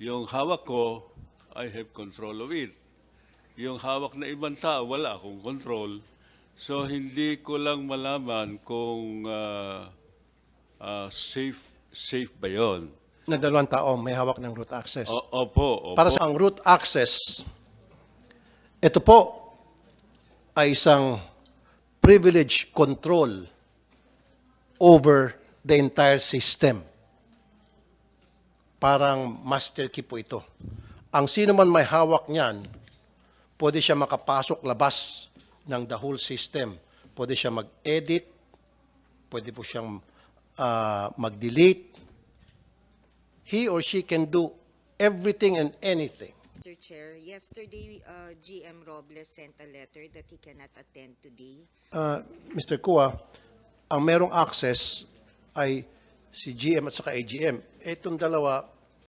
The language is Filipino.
Yung hawak ko, I have control of it. Yung hawak na ibang tao, wala akong control. So, hindi ko lang malaman kung safe ba yun. Na dalawang tao may hawak ng root access. Opo. Para sa ang root access, ito po ay isang privilege control over the entire system. Parang master key po ito. Ang sino man may hawak niyan, pwede siya makapasok labas ng the whole system. Pwede siya mag-edit, pwede po siyang mag-delete. He or she can do everything and anything. Mr. Chair, yesterday, GM Robles sent a letter that he cannot attend today. Mr. Kua, ang merong access ay si GM at saka AGM. Itong dalawa,